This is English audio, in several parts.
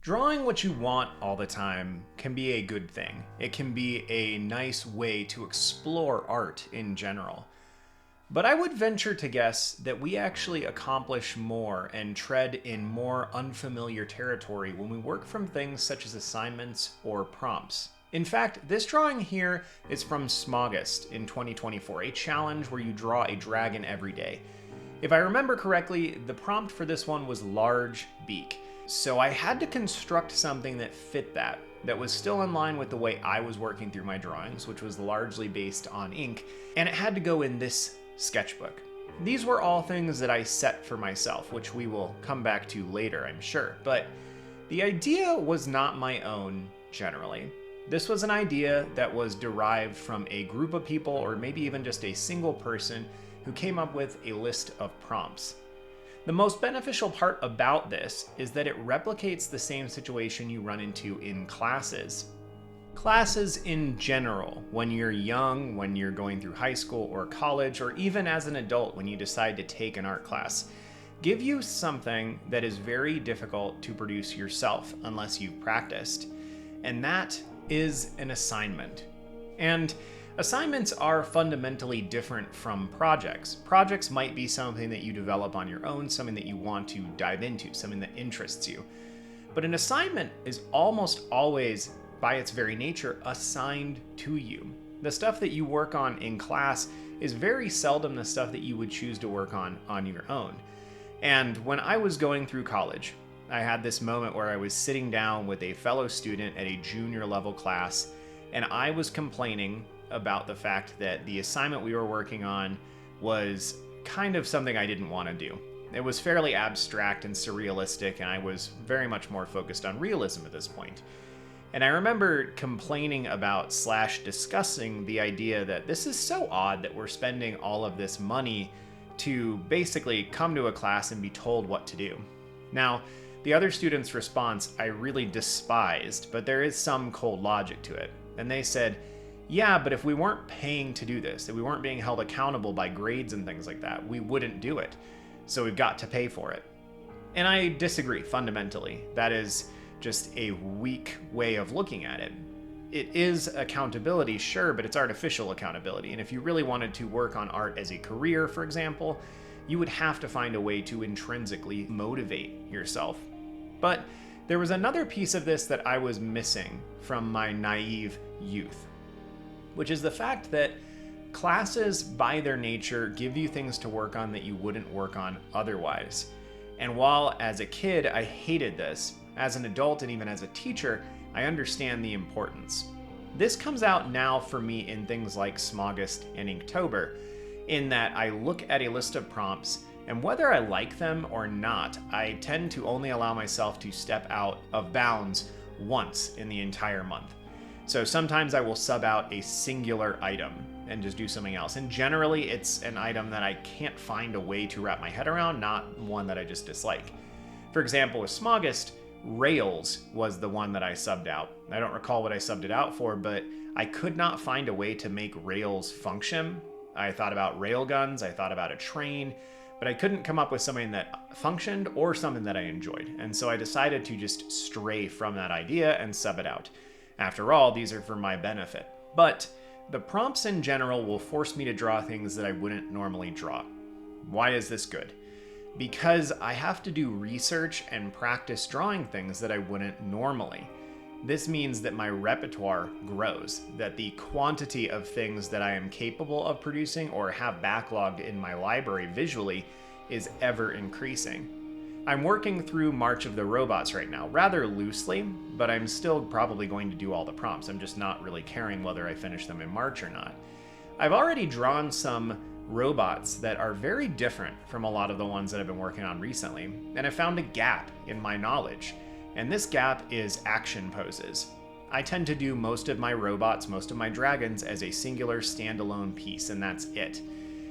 Drawing what you want all the time can be a good thing. It can be a nice way to explore art in general. But I would venture to guess that we actually accomplish more and tread in more unfamiliar territory when we work from things such as assignments or prompts. In fact, this drawing here is from Smogist in 2024, a challenge where you draw a dragon every day. If I remember correctly, the prompt for this one was large beak. So I had to construct something that fit that was still in line with the way I was working through my drawings, which was largely based on ink, and it had to go in this sketchbook. These were all things that I set for myself, which we will come back to later, I'm sure, but the idea was not my own generally. This was an idea that was derived from a group of people, or maybe even just a single person, who came up with a list of prompts. The most beneficial part about this is that it replicates the same situation you run into in classes. Classes in general, when you're young, when you're going through high school or college, or even as an adult when you decide to take an art class, give you something that is very difficult to produce yourself unless you've practiced, and that is an assignment. And assignments are fundamentally different from projects. Projects might be something that you develop on your own, something that you want to dive into, something that interests you. But an assignment is almost always, by its very nature, assigned to you. The stuff that you work on in class is very seldom the stuff that you would choose to work on your own. And when I was going through college, I had this moment where I was sitting down with a fellow student at a junior level class, and I was complaining about the fact that the assignment we were working on was kind of something I didn't want to do. It was fairly abstract and surrealistic, and I was very much more focused on realism at this point. And I remember complaining about / discussing the idea that this is so odd that we're spending all of this money to basically come to a class and be told what to do. Now, the other student's response I really despised, but there is some cold logic to it. And they said, yeah, but if we weren't paying to do this, if we weren't being held accountable by grades and things like that, we wouldn't do it. So we've got to pay for it. And I disagree fundamentally. That is just a weak way of looking at it. It is accountability, sure, but it's artificial accountability. And if you really wanted to work on art as a career, for example, you would have to find a way to intrinsically motivate yourself. But there was another piece of this that I was missing from my naive youth, which is the fact that classes, by their nature, give you things to work on that you wouldn't work on otherwise. And while as a kid I hated this, as an adult and even as a teacher, I understand the importance. This comes out now for me in things like Smogist and Inktober, in that I look at a list of prompts, and whether I like them or not, I tend to only allow myself to step out of bounds once in the entire month. So sometimes I will sub out a singular item and just do something else. And generally it's an item that I can't find a way to wrap my head around, not one that I just dislike. For example, with Smogist, Rails was the one that I subbed out. I don't recall what I subbed it out for, but I could not find a way to make Rails function. I thought about railguns, I thought about a train, but I couldn't come up with something that functioned or something that I enjoyed. And so I decided to just stray from that idea and sub it out. After all, these are for my benefit. But the prompts in general will force me to draw things that I wouldn't normally draw. Why is this good? Because I have to do research and practice drawing things that I wouldn't normally. This means that my repertoire grows, that the quantity of things that I am capable of producing or have backlogged in my library visually is ever increasing. I'm working through March of the Robots right now, rather loosely, but I'm still probably going to do all the prompts. I'm just not really caring whether I finish them in March or not. I've already drawn some robots that are very different from a lot of the ones that I've been working on recently, and I found a gap in my knowledge, and this gap is action poses. I tend to do most of my robots, most of my dragons, as a singular standalone piece, and that's it.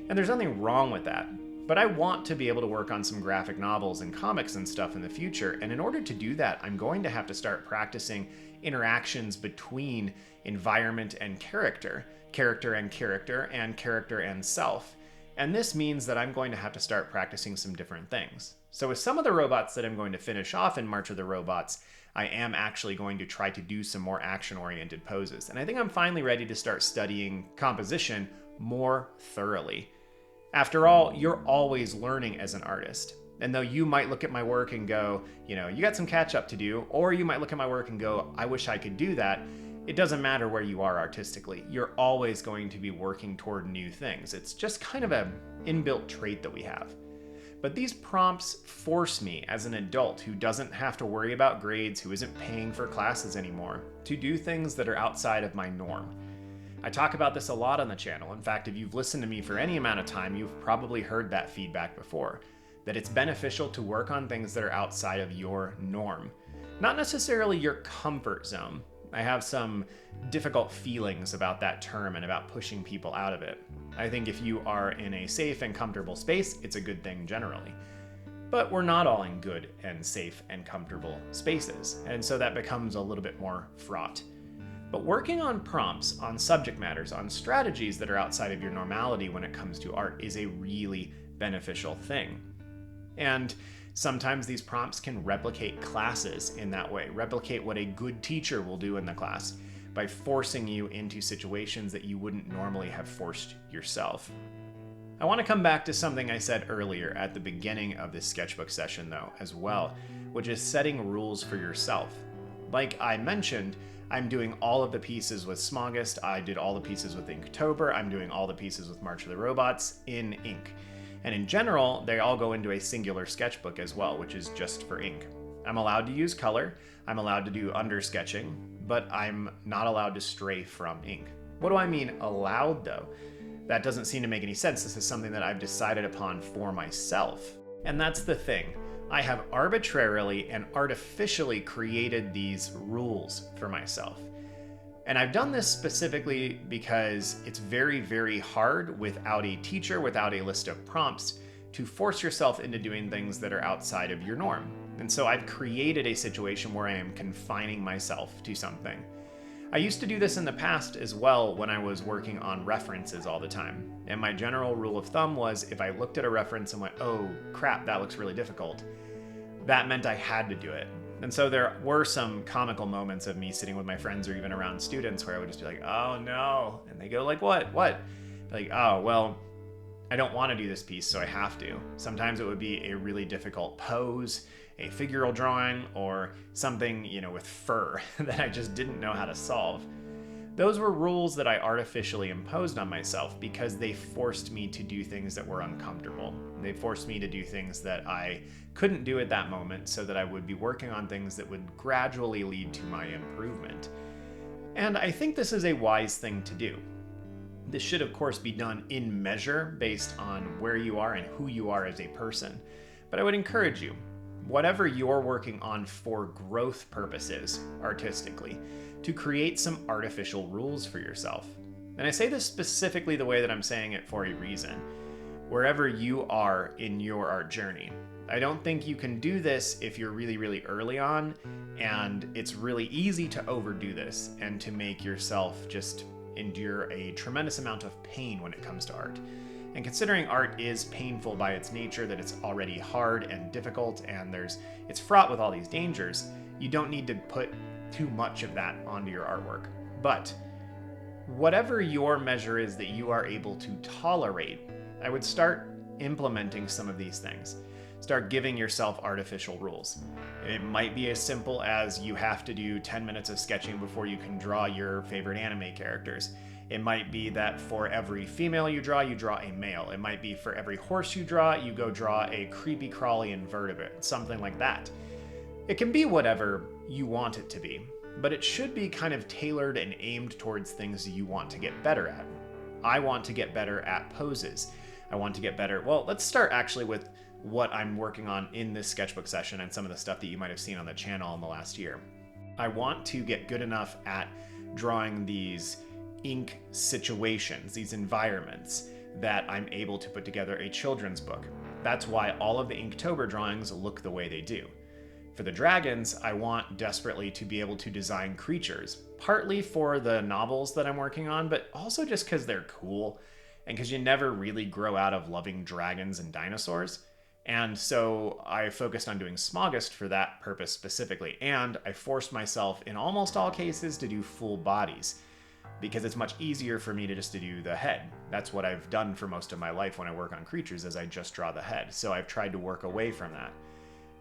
And there's nothing wrong with that. But I want to be able to work on some graphic novels and comics and stuff in the future, and in order to do that, I'm going to have to start practicing interactions between environment and character, character and character, and character and self. And this means that I'm going to have to start practicing some different things. So with some of the robots that I'm going to finish off in March of the Robots, I am actually going to try to do some more action-oriented poses. And I think I'm finally ready to start studying composition more thoroughly. After all, you're always learning as an artist. And though you might look at my work and go, you got some catch up to do, or you might look at my work and go, I wish I could do that, it doesn't matter where you are artistically. You're always going to be working toward new things. It's just kind of an inbuilt trait that we have. But these prompts force me as an adult who doesn't have to worry about grades, who isn't paying for classes anymore, to do things that are outside of my norm. I talk about this a lot on the channel. In fact, if you've listened to me for any amount of time, you've probably heard that feedback before, that it's beneficial to work on things that are outside of your norm, not necessarily your comfort zone. I have some difficult feelings about that term and about pushing people out of it. I think if you are in a safe and comfortable space, it's a good thing generally. But we're not all in good and safe and comfortable spaces, and so that becomes a little bit more fraught. But working on prompts, on subject matters, on strategies that are outside of your normality when it comes to art is a really beneficial thing. And sometimes these prompts can replicate classes in that way, replicate what a good teacher will do in the class by forcing you into situations that you wouldn't normally have forced yourself. I want to come back to something I said earlier at the beginning of this sketchbook session though, as well, which is setting rules for yourself. Like I mentioned, I'm doing all of the pieces with Smogist, I did all the pieces with Inktober, I'm doing all the pieces with March of the Robots in ink. And in general, they all go into a singular sketchbook as well, which is just for ink. I'm allowed to use color, I'm allowed to do undersketching, but I'm not allowed to stray from ink. What do I mean allowed though? That doesn't seem to make any sense. This is something that I've decided upon for myself. And that's the thing. I have arbitrarily and artificially created these rules for myself. And I've done this specifically because it's very, very hard without a teacher, without a list of prompts, to force yourself into doing things that are outside of your norm. And so I've created a situation where I am confining myself to something. I used to do this in the past as well when I was working on references all the time. And my general rule of thumb was if I looked at a reference and went, oh crap, that looks really difficult, that meant I had to do it. And so there were some comical moments of me sitting with my friends or even around students where I would just be like, oh no. And they go like, what? Like, oh, well, I don't want to do this piece, so I have to. Sometimes it would be a really difficult pose, a figural drawing, or something, with fur that I just didn't know how to solve. Those were rules that I artificially imposed on myself because they forced me to do things that were uncomfortable. They forced me to do things that I couldn't do at that moment so that I would be working on things that would gradually lead to my improvement. And I think this is a wise thing to do. This should, of course, be done in measure based on where you are and who you are as a person. But I would encourage you, whatever you're working on for growth purposes, artistically, to create some artificial rules for yourself. And I say this specifically the way that I'm saying it for a reason. Wherever you are in your art journey, I don't think you can do this if you're really, really early on, and it's really easy to overdo this and to make yourself just endure a tremendous amount of pain when it comes to art. And considering art is painful by its nature, that it's already hard and difficult and it's fraught with all these dangers, you don't need to put too much of that onto your artwork. But whatever your measure is that you are able to tolerate, I would start implementing some of these things. Start giving yourself artificial rules. It might be as simple as you have to do 10 minutes of sketching before you can draw your favorite anime characters. It might be that for every female you draw a male. It might be for every horse you go draw a creepy crawly invertebrate, something like that. It can be whatever you want it to be, but it should be kind of tailored and aimed towards things you want to get better at. I want to get better at poses. I want to get better. Well, let's start actually with what I'm working on in this sketchbook session and some of the stuff that you might have seen on the channel in the last year. I want to get good enough at drawing these ink situations, these environments, that I'm able to put together a children's book. That's why all of the Inktober drawings look the way they do. For the dragons, I want desperately to be able to design creatures, partly for the novels that I'm working on, but also just because they're cool. and because you never really grow out of loving dragons and dinosaurs. And so I focused on doing Smogist for that purpose specifically, and I forced myself in almost all cases to do full bodies, because it's much easier for me to just to do the head. That's what I've done for most of my life when I work on creatures, is I just draw the head. So I've tried to work away from that.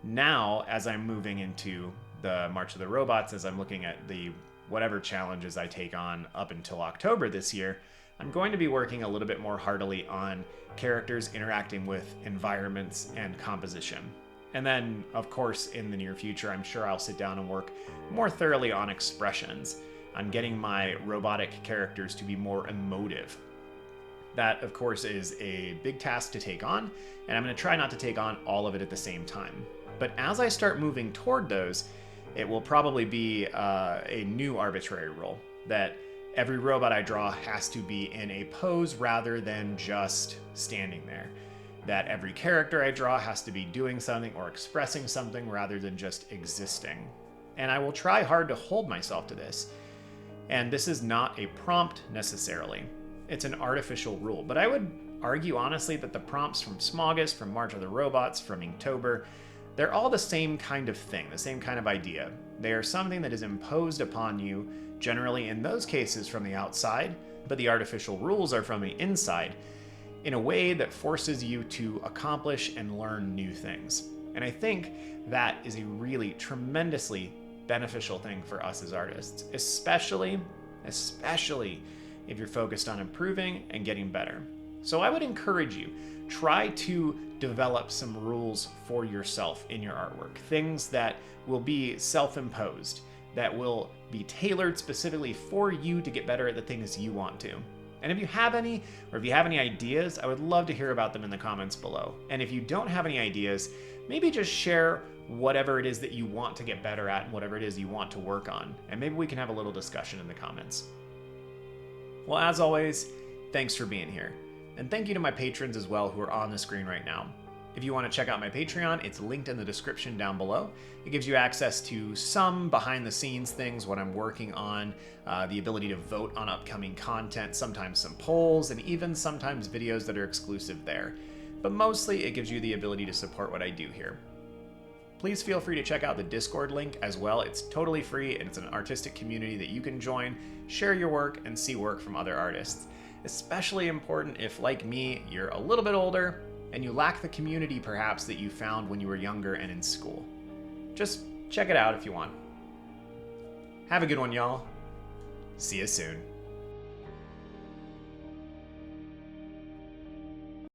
Now, as I'm moving into the March of the Robots, as I'm looking at the whatever challenges I take on up until October this year, I'm going to be working a little bit more heartily on characters interacting with environments and composition. And then, of course, in the near future, I'm sure I'll sit down and work more thoroughly on expressions, on getting my robotic characters to be more emotive. That, of course, is a big task to take on, and I'm going to try not to take on all of it at the same time. But as I start moving toward those, it will probably be a new arbitrary rule, that every robot I draw has to be in a pose rather than just standing there. That every character I draw has to be doing something or expressing something rather than just existing. And I will try hard to hold myself to this. And this is not a prompt necessarily. It's an artificial rule. But I would argue honestly that the prompts from Smogist, from March of the Robots, from Inktober, they're all the same kind of thing, the same kind of idea. They are something that is imposed upon you, generally in those cases from the outside, but the artificial rules are from the inside, in a way that forces you to accomplish and learn new things. And I think that is a really tremendously beneficial thing for us as artists, especially if you're focused on improving and getting better. So I would encourage you, try to develop some rules for yourself in your artwork, things that will be self-imposed, that will be tailored specifically for you to get better at the things you want to. And if you have any, or if you have any ideas, I would love to hear about them in the comments below. And if you don't have any ideas, maybe just share whatever it is that you want to get better at and whatever it is you want to work on. And maybe we can have a little discussion in the comments. Well, as always, thanks for being here. And thank you to my patrons as well who are on the screen right now. If you want to check out my Patreon, it's linked in the description down below. It gives you access to some behind the scenes things, what I'm working on, the ability to vote on upcoming content, sometimes some polls, and even sometimes videos that are exclusive there. But mostly it gives you the ability to support what I do here. Please feel free to check out the Discord link as well. It's totally free and it's an artistic community that you can join, share your work, and see work from other artists. Especially important if, like me, you're a little bit older and you lack the community perhaps that you found when you were younger and in school. Just check it out if you want. Have a good one, y'all. See you soon.